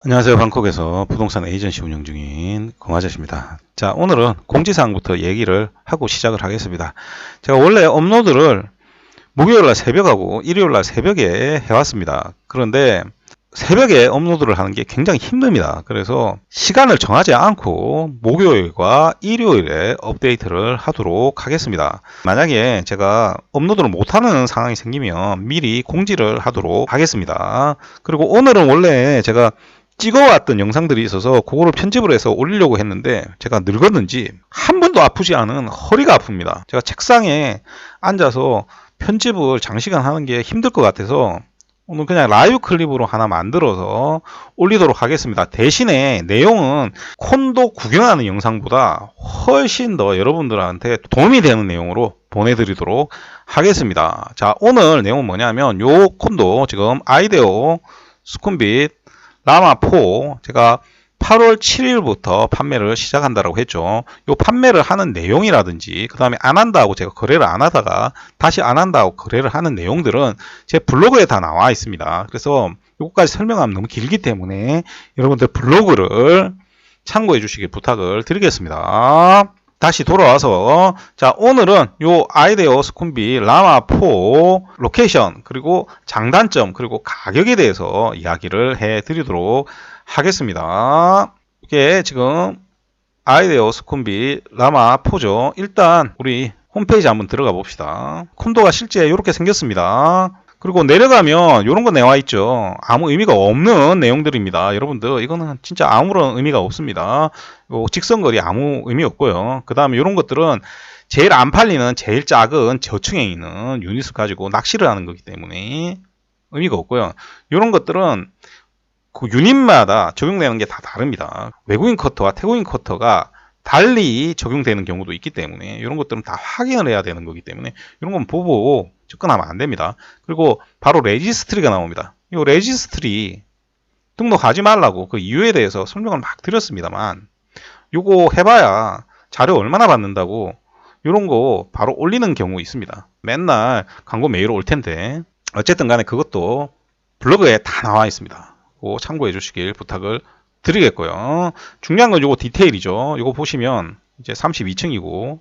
안녕하세요. 방콕에서 부동산 에이전시 운영 중인 공화재입니다. 자, 오늘은 공지사항부터 얘기를 하고 시작을 하겠습니다. 제가 원래 업로드를 목요일날 새벽하고 일요일날 새벽에 해왔습니다. 그런데 새벽에 업로드를 하는 게 굉장히 힘듭니다. 그래서 시간을 정하지 않고 목요일과 일요일에 업데이트를 하도록 하겠습니다. 만약에 제가 업로드를 못하는 상황이 생기면 미리 공지를 하도록 하겠습니다. 그리고 오늘은 원래 제가 찍어왔던 영상들이 있어서 그거를 편집을 해서 올리려고 했는데 제가 늙었는지 한 번도 아프지 않은 허리가 아픕니다. 제가 책상에 앉아서 편집을 장시간 하는 게 힘들 것 같아서 오늘 그냥 라이브 클립으로 하나 만들어서 올리도록 하겠습니다. 대신에 내용은 콘도 구경하는 영상보다 훨씬 더 여러분들한테 도움이 되는 내용으로 보내드리도록 하겠습니다. 자, 오늘 내용은 뭐냐면 요 콘도 지금 아이데오 수쿰빗 라마4 제가 8월 7일부터 판매를 시작한다고 했죠. 이 판매를 하는 내용이라든지 그 다음에 안 한다고 제가 거래를 안 하다가 다시 안 한다고 거래를 하는 내용들은 제 블로그에 다 나와 있습니다. 그래서 이것까지 설명하면 너무 길기 때문에 여러분들 블로그를 참고해 주시길 부탁을 드리겠습니다. 다시 돌아와서 자, 오늘은 요 아이데오 수쿰빗 라마4 로케이션 그리고 장단점 그리고 가격에 대해서 이야기를 해 드리도록 하겠습니다. 이게 지금 아이데오 수쿰빗 라마4죠. 일단 우리 홈페이지 한번 들어가 봅시다. 콘도가 실제 이렇게 생겼습니다. 그리고 내려가면 이런 거 나와 있죠. 아무 의미가 없는 내용들입니다. 여러분들 이거는 진짜 아무런 의미가 없습니다. 직선거리 아무 의미 없고요. 그 다음에 이런 것들은 제일 안 팔리는 제일 작은 저층에 있는 유닛을 가지고 낚시를 하는 거기 때문에 의미가 없고요. 이런 것들은 그 유닛마다 적용되는 게 다 다릅니다. 외국인 커터와 태국인 커터가 달리 적용되는 경우도 있기 때문에 이런 것들은 다 확인을 해야 되는 거기 때문에 이런 건 보고 접근하면 안 됩니다. 그리고 바로 레지스트리가 나옵니다. 이 레지스트리 등록하지 말라고 그 이유에 대해서 설명을 막 드렸습니다만 요거 해봐야 자료 얼마나 받는다고 이런 거 바로 올리는 경우 있습니다. 맨날 광고 메일 올 텐데 어쨌든 간에 그것도 블로그에 다 나와 있습니다. 그거 참고해 주시길 부탁을 드리겠고요. 중요한 건 요거 디테일이죠. 요거 보시면 이제 32층이고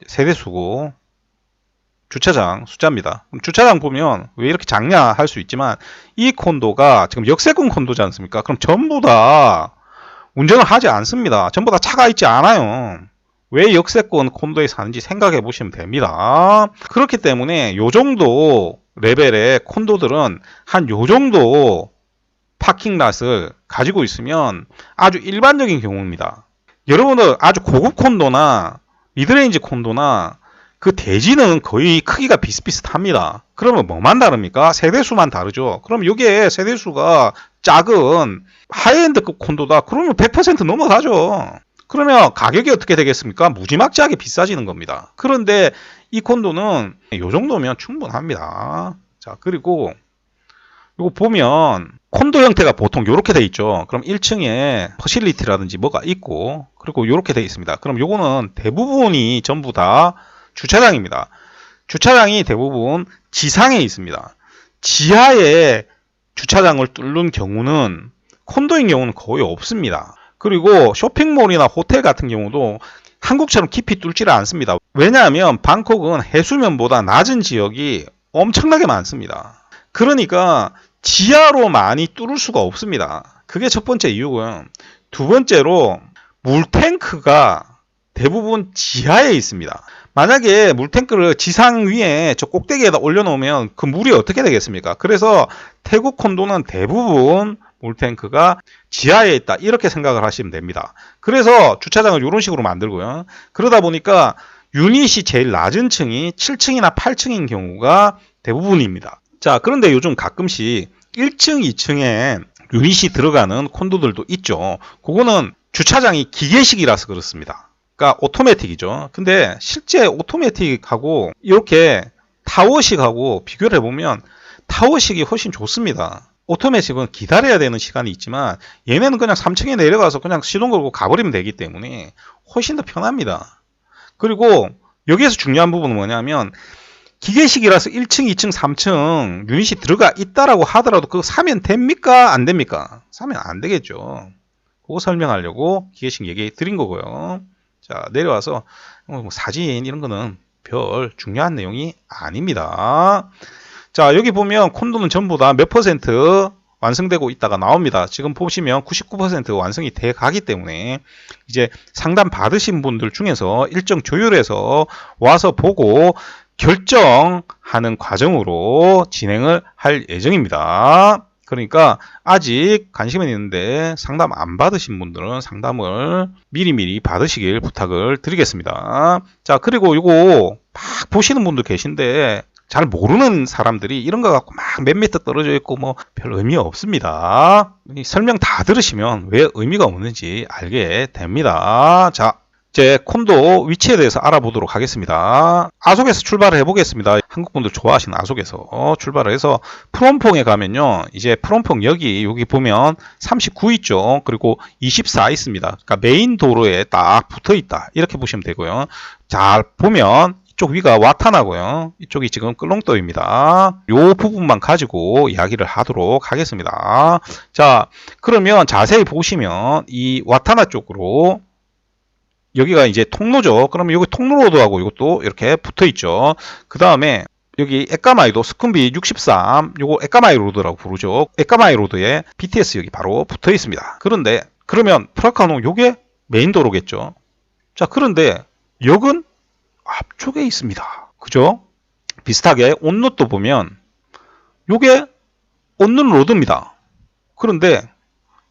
세대수고 주차장 숫자입니다. 주차장 보면 왜 이렇게 작냐 할 수 있지만 이 콘도가 지금 역세권 콘도지 않습니까? 그럼 전부 다 운전을 하지 않습니다. 전부 다 차가 있지 않아요. 왜 역세권 콘도에 사는지 생각해 보시면 됩니다. 그렇기 때문에 요 정도 레벨의 콘도들은 한 요 정도 파킹랏을 가지고 있으면 아주 일반적인 경우입니다. 여러분들 아주 고급 콘도나 미드레인지 콘도나 그 대지는 거의 크기가 비슷비슷합니다. 그러면 뭐만 다릅니까? 세대수만 다르죠. 그럼 이게 세대수가 작은 하이엔드급 콘도다. 그러면 100% 넘어가죠. 그러면 가격이 어떻게 되겠습니까? 무지막지하게 비싸지는 겁니다. 그런데 이 콘도는 이 정도면 충분합니다. 자, 그리고 이거 보면 콘도 형태가 보통 이렇게 돼 있죠. 그럼 1층에 퍼실리티라든지 뭐가 있고 그리고 이렇게 돼 있습니다. 그럼 요거는 대부분이 전부 다 주차장입니다. 주차장이 대부분 지상에 있습니다. 지하에 주차장을 뚫는 경우는 콘도인 경우는 거의 없습니다. 그리고 쇼핑몰이나 호텔 같은 경우도 한국처럼 깊이 뚫지를 않습니다. 왜냐하면 방콕은 해수면보다 낮은 지역이 엄청나게 많습니다. 그러니까 지하로 많이 뚫을 수가 없습니다. 그게 첫 번째 이유고요. 두 번째로 물탱크가 대부분 지하에 있습니다. 만약에 물탱크를 지상 위에 저 꼭대기에다 올려놓으면 그 물이 어떻게 되겠습니까? 그래서 태국 콘도는 대부분 물탱크가 지하에 있다 이렇게 생각을 하시면 됩니다. 그래서 주차장을 이런 식으로 만들고요. 그러다 보니까 유닛이 제일 낮은 층이 7층이나 8층인 경우가 대부분입니다. 자, 그런데 요즘 가끔씩 1층, 2층에 유닛이 들어가는 콘도들도 있죠. 그거는 주차장이 기계식이라서 그렇습니다. 그러니까 오토매틱이죠. 근데 실제 오토매틱하고 이렇게 타워식하고 비교를 해보면 타워식이 훨씬 좋습니다. 오토매틱은 기다려야 되는 시간이 있지만 얘네는 그냥 3층에 내려가서 그냥 시동 걸고 가버리면 되기 때문에 훨씬 더 편합니다. 그리고 여기에서 중요한 부분은 뭐냐면 기계식이라서 1층, 2층, 3층 유닛이 들어가 있다라고 하더라도 그거 사면 됩니까? 안 됩니까? 사면 안 되겠죠. 그거 설명하려고 기계식 얘기 드린 거고요. 자, 내려와서 뭐 사진 이런 거는 별 중요한 내용이 아닙니다. 자, 여기 보면 콘도는 전부 다 몇 퍼센트 완성되고 있다가 나옵니다. 지금 보시면 99% 완성이 돼 가기 때문에 이제 상담 받으신 분들 중에서 일정 조율해서 와서 보고 결정하는 과정으로 진행을 할 예정입니다. 그러니까 아직 관심은 있는데 상담 안 받으신 분들은 상담을 미리미리 받으시길 부탁을 드리겠습니다. 자, 그리고 이거 막 보시는 분들 계신데 잘 모르는 사람들이 이런 거 갖고 막 몇 미터 떨어져 있고 뭐 별 의미 없습니다. 설명 다 들으시면 왜 의미가 없는지 알게 됩니다. 자, 이제 콘도 위치에 대해서 알아보도록 하겠습니다. 아속에서 출발을 해보겠습니다. 한국분들 좋아하시는 아속에서 출발을 해서 프롬퐁에 가면요. 이제 프롬퐁 여기 보면 39 있죠. 그리고 24 있습니다. 그러니까 메인 도로에 딱 붙어 있다. 이렇게 보시면 되고요. 잘 보면 이쪽 위가 와타나고요. 이쪽이 지금 끌롱도입니다. 이 부분만 가지고 이야기를 하도록 하겠습니다. 자, 그러면 자세히 보시면 이 와타나 쪽으로 여기가 이제 통로죠. 그러면 여기 통로로드하고 이것도 이렇게 붙어 있죠. 그 다음에 여기 에까마이도 스쿤비 63, 요거 에까마이 로드라고 부르죠. 에까마이 로드에 BTS 여기 바로 붙어 있습니다. 그런데 그러면 프라카노 요게 메인 도로겠죠. 자, 그런데 역은 앞쪽에 있습니다. 그죠? 비슷하게 온로도 보면 요게 온는 로드입니다. 그런데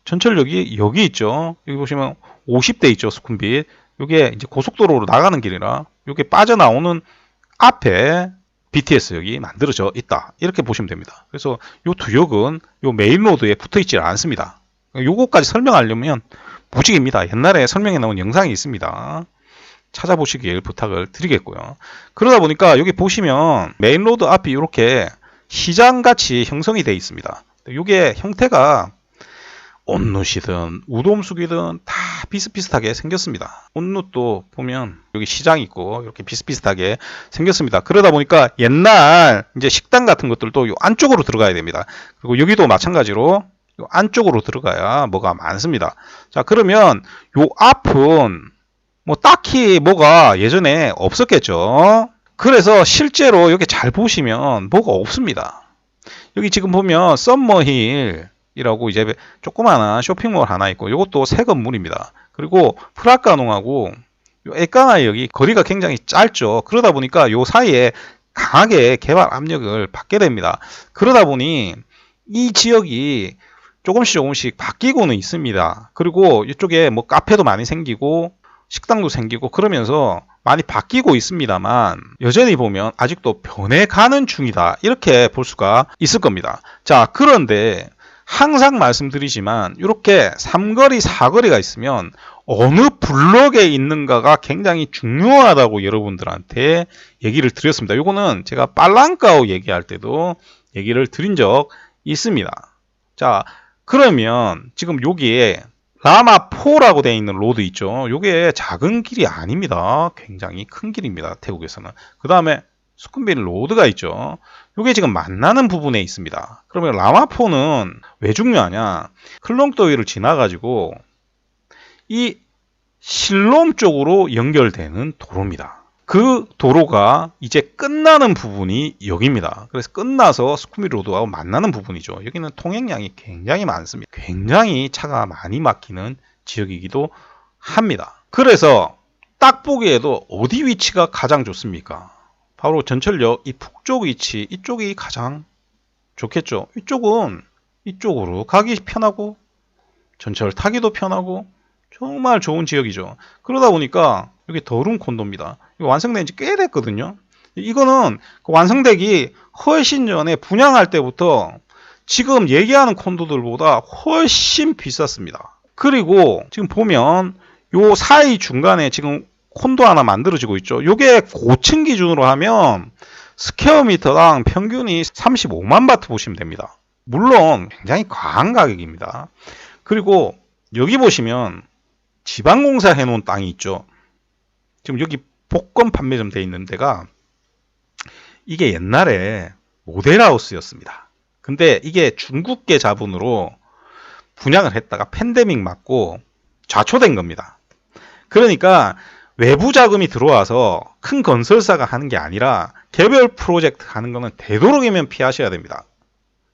전철역이 여기 있죠. 여기 보시면 50대 있죠. 스쿤빗. 요게 이제 고속도로로 나가는 길이라 요게 빠져나오는 앞에 BTS역이 만들어져 있다. 이렇게 보시면 됩니다. 그래서 요 두 역은 요 메인 로드에 붙어 있지 않습니다. 요거까지 설명하려면 무직입니다. 옛날에 설명해 나온 영상이 있습니다. 찾아보시길 부탁을 드리겠고요. 그러다 보니까 여기 보시면 메인 로드 앞이 이렇게 시장같이 형성이 되어 있습니다. 이게 형태가 온룻이든 우돔숙이든 다 비슷비슷하게 생겼습니다. 온룻도 보면 여기 시장 있고 이렇게 비슷비슷하게 생겼습니다. 그러다 보니까 옛날 이제 식당 같은 것들도 이 안쪽으로 들어가야 됩니다. 그리고 여기도 마찬가지로 이 안쪽으로 들어가야 뭐가 많습니다. 자, 그러면 요 앞은 뭐 딱히 뭐가 예전에 없었겠죠. 그래서 실제로 여기 잘 보시면 뭐가 없습니다. 여기 지금 보면 썸머힐이라고 이제 조그마한 쇼핑몰 하나 있고 이것도 새 건물입니다. 그리고 프라카농하고 에까나역이 거리가 굉장히 짧죠. 그러다 보니까 요 사이에 강하게 개발 압력을 받게 됩니다. 그러다 보니 이 지역이 조금씩 바뀌고는 있습니다. 그리고 이쪽에 뭐 카페도 많이 생기고 식당도 생기고 그러면서 많이 바뀌고 있습니다만 여전히 보면 아직도 변해가는 중이다. 이렇게 볼 수가 있을 겁니다. 자, 그런데 항상 말씀드리지만 이렇게 3거리, 4거리가 있으면 어느 블록에 있는가가 굉장히 중요하다고 여러분들한테 얘기를 드렸습니다. 이거는 제가 빨랑까오 얘기할 때도 얘기를 드린 적 있습니다. 자, 그러면 지금 여기에 라마4라고 되어 있는 로드 있죠. 이게 작은 길이 아닙니다. 굉장히 큰 길입니다. 태국에서는. 그 다음에 수쿰빌 로드가 있죠. 이게 지금 만나는 부분에 있습니다. 그러면 라마4는 왜 중요하냐? 클롱도이를 지나가지고 이 실롬 쪽으로 연결되는 도로입니다. 그 도로가 이제 끝나는 부분이 여기입니다. 그래서 끝나서 스쿠미 로드하고 만나는 부분이죠. 여기는 통행량이 굉장히 많습니다. 굉장히 차가 많이 막히는 지역이기도 합니다. 그래서 딱 보기에도 어디 위치가 가장 좋습니까? 바로 전철역 이 북쪽 위치, 이쪽이 가장 좋겠죠. 이쪽은 이쪽으로 가기 편하고 전철 타기도 편하고 정말 좋은 지역이죠. 그러다 보니까 여기 더룸 콘도입니다. 완성된 지 꽤 됐거든요. 이거는 완성되기 훨씬 전에 분양할 때부터 지금 얘기하는 콘도들보다 훨씬 비쌌습니다. 그리고 지금 보면 요 사이 중간에 지금 콘도 하나 만들어지고 있죠. 요게 고층 기준으로 하면 스퀘어미터당 평균이 35만 바트 보시면 됩니다. 물론 굉장히 과한 가격입니다. 그리고 여기 보시면 지방공사 해놓은 땅이 있죠. 지금 여기 복권 판매점 돼 있는 데가 이게 옛날에 모델하우스였습니다. 근데 이게 중국계 자본으로 분양을 했다가 팬데믹 맞고 좌초된 겁니다. 그러니까 외부 자금이 들어와서 큰 건설사가 하는 게 아니라 개별 프로젝트 하는 거는 되도록이면 피하셔야 됩니다.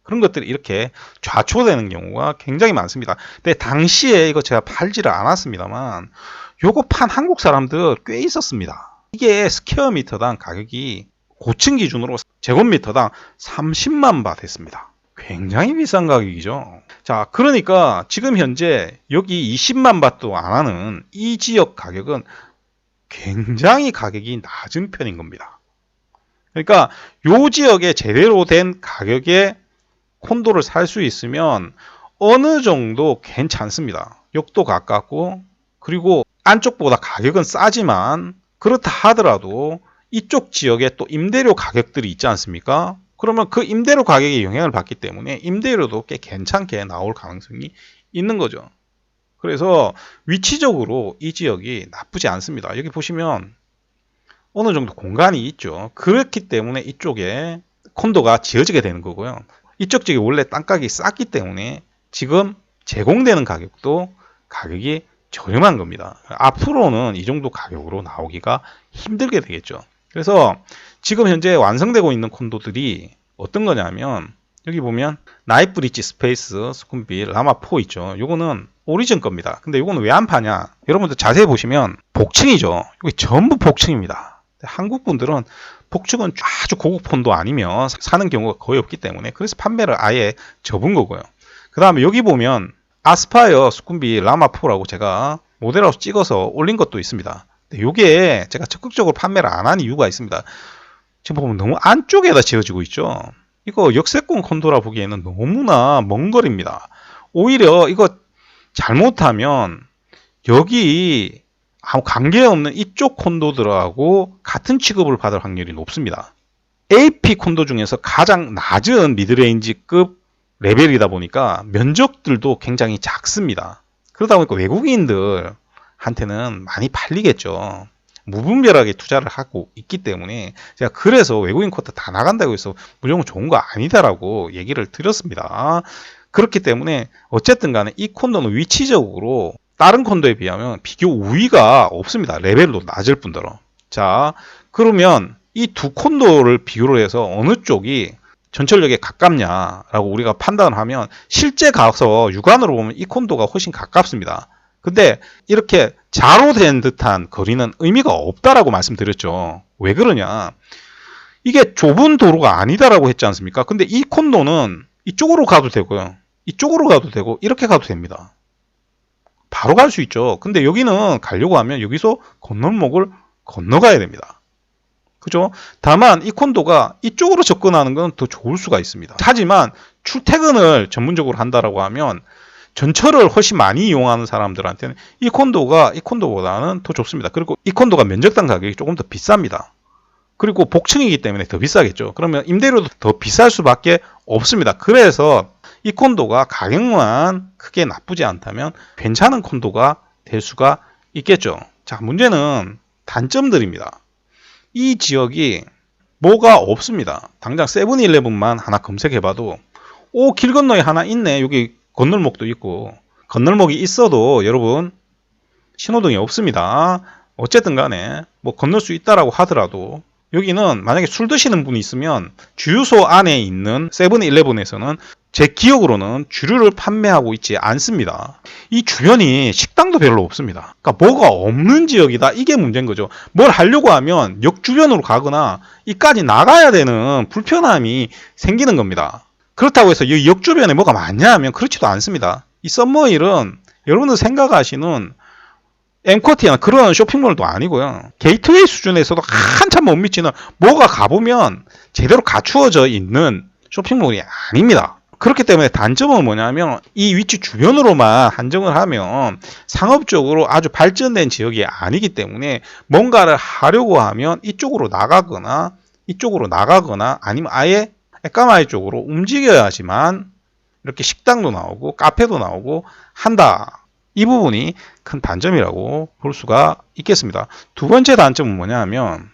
그런 것들이 이렇게 좌초되는 경우가 굉장히 많습니다. 근데 당시에 이거 제가 팔지를 않았습니다만 요거 판 한국 사람들 꽤 있었습니다. 이게 스퀘어미터당 가격이 고층 기준으로 제곱미터당 30만 바 됐습니다. 굉장히 비싼 가격이죠. 자, 그러니까 지금 현재 여기 20만 바트도 안 하는 이 지역 가격은 굉장히 가격이 낮은 편인 겁니다. 그러니까 요 지역에 제대로 된 가격에 콘도를 살 수 있으면 어느 정도 괜찮습니다. 역도 가깝고 그리고 안쪽보다 가격은 싸지만 그렇다 하더라도 이쪽 지역에 또 임대료 가격들이 있지 않습니까? 그러면 그 임대료 가격에 영향을 받기 때문에 임대료도 꽤 괜찮게 나올 가능성이 있는 거죠. 그래서 위치적으로 이 지역이 나쁘지 않습니다. 여기 보시면 어느 정도 공간이 있죠. 그렇기 때문에 이쪽에 콘도가 지어지게 되는 거고요. 이쪽 지역이 원래 땅가격이 쌌기 때문에 지금 제공되는 가격도 가격이 저렴한 겁니다. 앞으로는 이 정도 가격으로 나오기가 힘들게 되겠죠. 그래서 지금 현재 완성되고 있는 콘도들이 어떤 거냐면 여기 보면 나이프리지 스페이스 수쿰빌 라마4 있죠. 요거는 오리진 겁니다. 근데 요거는 왜 안 파냐? 여러분들 자세히 보시면 복층이죠. 이게 전부 복층입니다. 한국 분들은 복층은 아주 고급 폰도 아니면 사는 경우가 거의 없기 때문에 그래서 판매를 아예 접은 거고요. 그 다음에 여기 보면 아스파이어 수쿰빌 라마4라고 제가 모델하우스 찍어서 올린 것도 있습니다. 요게 제가 적극적으로 판매를 안 한 이유가 있습니다. 지금 보면 너무 안쪽에다 지어지고 있죠. 이거 역세권 콘도라 보기에는 너무나 먼 거리입니다. 오히려 이거 잘못하면 여기 아무 관계없는 이쪽 콘도들하고 같은 취급을 받을 확률이 높습니다. AP 콘도 중에서 가장 낮은 미드레인지급 레벨이다 보니까 면적들도 굉장히 작습니다. 그러다 보니까 외국인들한테는 많이 팔리겠죠. 무분별하게 투자를 하고 있기 때문에 제가 그래서 외국인 콘도 다 나간다고 해서 무조건 좋은 거 아니다라고 얘기를 드렸습니다. 그렇기 때문에 어쨌든 간에 이 콘도는 위치적으로 다른 콘도에 비하면 비교 우위가 없습니다. 레벨도 낮을 뿐더러. 자, 그러면 이 두 콘도를 비교를 해서 어느 쪽이 전철역에 가깝냐라고 우리가 판단을 하면 실제 가서 육안으로 보면 이 콘도가 훨씬 가깝습니다. 근데 이렇게 자로된 듯한 거리는 의미가 없다라고 말씀드렸죠. 왜 그러냐? 이게 좁은 도로가 아니다라고 했지 않습니까? 근데 이 콘도는 이쪽으로 가도 되고요. 이쪽으로 가도 되고 이렇게 가도 됩니다. 바로 갈 수 있죠. 근데 여기는 가려고 하면 여기서 건널목을 건너가야 됩니다. 그죠? 다만 이 콘도가 이쪽으로 접근하는 건 더 좋을 수가 있습니다. 하지만 출퇴근을 전문적으로 한다라고 하면 전철을 훨씬 많이 이용하는 사람들한테는 이 콘도가 이 콘도보다는 더 좋습니다. 그리고 이 콘도가 면적당 가격이 조금 더 비쌉니다. 그리고 복층이기 때문에 더 비싸겠죠. 그러면 임대료도 더 비쌀 수밖에 없습니다. 그래서 이 콘도가 가격만 크게 나쁘지 않다면 괜찮은 콘도가 될 수가 있겠죠. 자, 문제는 단점들입니다. 이 지역이 뭐가 없습니다. 당장 세븐일레븐만 하나 검색해봐도 오, 길 건너에 하나 있네. 여기 건널목도 있고 건널목이 있어도 여러분 신호등이 없습니다. 어쨌든 간에 뭐 건널 수 있다라고 하더라도 여기는 만약에 술 드시는 분이 있으면 주유소 안에 있는 세븐일레븐에서는 제 기억으로는 주류를 판매하고 있지 않습니다. 이 주변이 식당도 별로 없습니다. 그러니까 뭐가 없는 지역이다. 이게 문제인 거죠. 뭘 하려고 하면 역 주변으로 가거나 이까지 나가야 되는 불편함이 생기는 겁니다. 그렇다고 해서 이 역 주변에 뭐가 많냐 하면 그렇지도 않습니다. 이 썸머힐은 여러분들 생각하시는 엠쿼티나 그런 쇼핑몰도 아니고요. 게이트웨이 수준에서도 한참 못 미치는 뭐가 가보면 제대로 갖추어져 있는 쇼핑몰이 아닙니다. 그렇기 때문에 단점은 뭐냐면 이 위치 주변으로만 한정을 하면 상업적으로 아주 발전된 지역이 아니기 때문에 뭔가를 하려고 하면 이쪽으로 나가거나 아니면 아예 에까마이 쪽으로 움직여야지만 이렇게 식당도 나오고 카페도 나오고 한다. 이 부분이 큰 단점이라고 볼 수가 있겠습니다. 두 번째 단점은 뭐냐 하면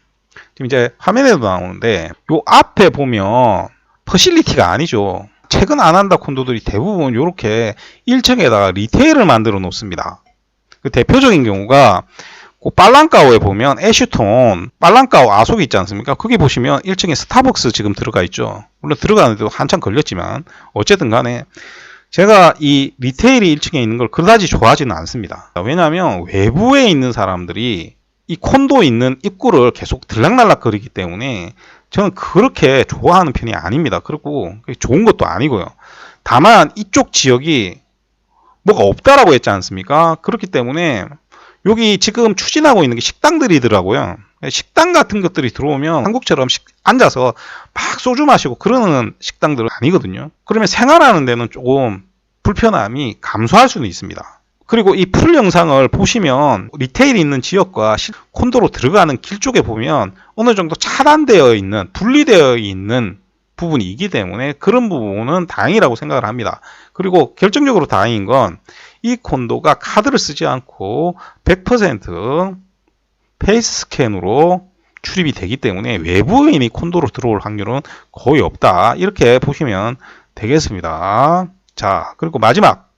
지금 이제 화면에도 나오는데 요 앞에 보면 퍼실리티가 아니죠. 최근 안 한다 콘도들이 대부분 이렇게 1층에다가 리테일을 만들어 놓습니다. 그 대표적인 경우가 그 빨랑까오에 보면 애쉬톤, 빨랑까오 아속이 있지 않습니까? 거기 보시면 1층에 스타벅스 지금 들어가 있죠. 물론 들어가는데도 한참 걸렸지만 어쨌든 간에 제가 이 리테일이 1층에 있는 걸 그다지 좋아하지는 않습니다. 왜냐하면 외부에 있는 사람들이 이 콘도 있는 입구를 계속 들락날락 거리기 때문에 저는 그렇게 좋아하는 편이 아닙니다. 그리고 좋은 것도 아니고요. 다만 이쪽 지역이 뭐가 없다라고 했지 않습니까? 그렇기 때문에 여기 지금 추진하고 있는 게 식당들이더라고요. 식당 같은 것들이 들어오면 한국처럼 앉아서 막 소주 마시고 그러는 식당들은 아니거든요. 그러면 생활하는 데는 조금 불편함이 감소할 수는 있습니다. 그리고 이 풀 영상을 보시면 리테일이 있는 지역과 콘도로 들어가는 길 쪽에 보면 어느 정도 차단되어 있는, 분리되어 있는 부분이 있기 때문에 그런 부분은 다행이라고 생각을 합니다. 그리고 결정적으로 다행인 건 이 콘도가 카드를 쓰지 않고 100% 페이스 스캔으로 출입이 되기 때문에 외부인이 콘도로 들어올 확률은 거의 없다. 이렇게 보시면 되겠습니다. 자, 그리고 마지막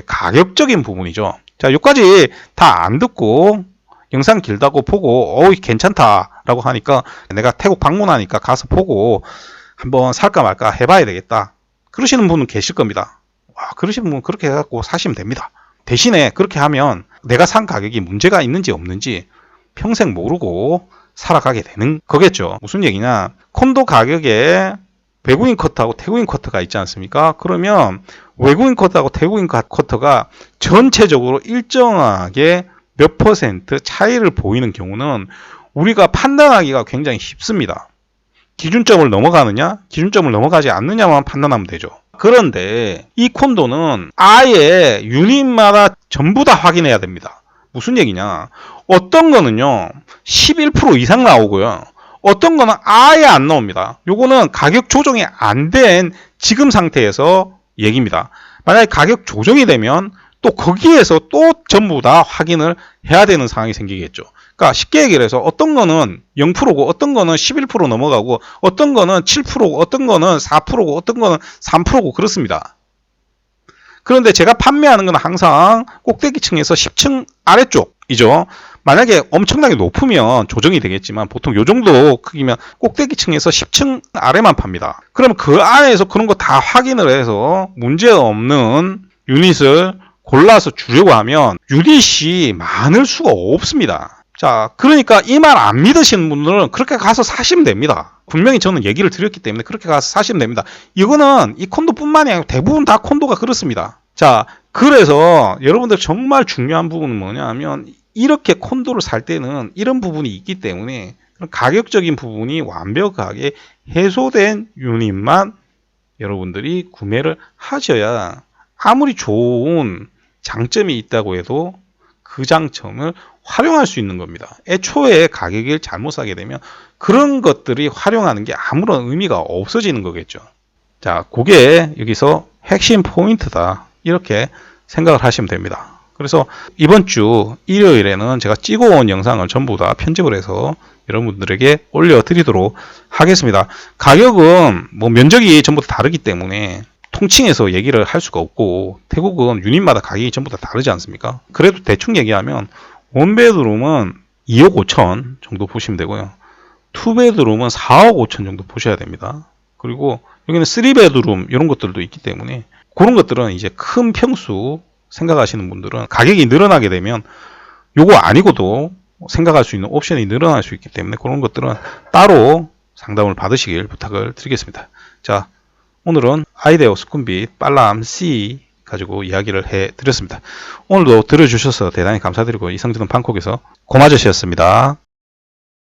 가격적인 부분이죠. 자, 여기까지 다 안 듣고 영상 길다고 보고 괜찮다라고 하니까 내가 태국 방문하니까 가서 보고 한번 살까 말까 해봐야 되겠다. 그러시는 분은 계실 겁니다. 그러시는 분은 그렇게 해갖고 사시면 됩니다. 대신에 그렇게 하면 내가 산 가격이 문제가 있는지 없는지 평생 모르고 살아가게 되는 거겠죠. 무슨 얘기냐? 콘도 가격에 외국인 커터하고 태국인 커터가 있지 않습니까? 그러면 외국인 커터하고 태국인 커터가 전체적으로 일정하게 몇 퍼센트 차이를 보이는 경우는 우리가 판단하기가 굉장히 쉽습니다. 기준점을 넘어가느냐, 기준점을 넘어가지 않느냐만 판단하면 되죠. 그런데 이 콘도는 아예 유닛마다 전부 다 확인해야 됩니다. 무슨 얘기냐? 어떤 거는요 11% 이상 나오고요, 어떤 거는 아예 안 나옵니다. 요거는 가격 조정이 안 된 지금 상태에서 얘기입니다. 만약에 가격 조정이 되면 또 거기에서 또 전부 다 확인을 해야 되는 상황이 생기겠죠. 그러니까 쉽게 얘기를 해서 어떤 거는 0%고 어떤 거는 11% 넘어가고 어떤 거는 7%고 어떤 거는 4%고 어떤 거는 3%고 그렇습니다. 그런데 제가 판매하는 건 항상 꼭대기층에서 10층 아래쪽이죠. 만약에 엄청나게 높으면 조정이 되겠지만 보통 요 정도 크기면 꼭대기층에서 10층 아래만 팝니다. 그러면 그 안에서 그런 거 다 확인을 해서 문제없는 유닛을 골라서 주려고 하면 유닛이 많을 수가 없습니다. 자, 그러니까 이 말 안 믿으시는 분들은 그렇게 가서 사시면 됩니다. 분명히 저는 얘기를 드렸기 때문에 그렇게 가서 사시면 됩니다. 이거는 이 콘도뿐만이 아니고 대부분 다 콘도가 그렇습니다. 자, 그래서 여러분들 정말 중요한 부분은 뭐냐 하면 이렇게 콘도를 살 때는 이런 부분이 있기 때문에 가격적인 부분이 완벽하게 해소된 유닛만 여러분들이 구매를 하셔야 아무리 좋은 장점이 있다고 해도 그 장점을 활용할 수 있는 겁니다. 애초에 가격을 잘못 사게 되면 그런 것들이 활용하는 게 아무런 의미가 없어지는 거겠죠. 자, 그게 여기서 핵심 포인트다. 이렇게 생각을 하시면 됩니다. 그래서 이번 주 일요일에는 제가 찍어온 영상을 전부 다 편집을 해서 여러분들에게 올려드리도록 하겠습니다. 가격은 뭐 면적이 전부 다 다르기 때문에 통칭해서 얘기를 할 수가 없고 태국은 유닛마다 가격이 전부 다 다르지 않습니까? 그래도 대충 얘기하면 원베드룸은 2억 5천 정도 보시면 되고요. 투베드룸은 4억 5천 정도 보셔야 됩니다. 그리고 여기는 3베드룸 이런 것들도 있기 때문에 그런 것들은 이제 큰 평수 생각하시는 분들은 가격이 늘어나게 되면 요거 아니고도 생각할 수 있는 옵션이 늘어날 수 있기 때문에 그런 것들은 따로 상담을 받으시길 부탁을 드리겠습니다. 자, 오늘은 아이데어 수쿰빗 빨람 C 가지고 이야기를 해드렸습니다. 오늘도 들어주셔서 대단히 감사드리고 이상준은 방콕에서 고마저씨였습니다.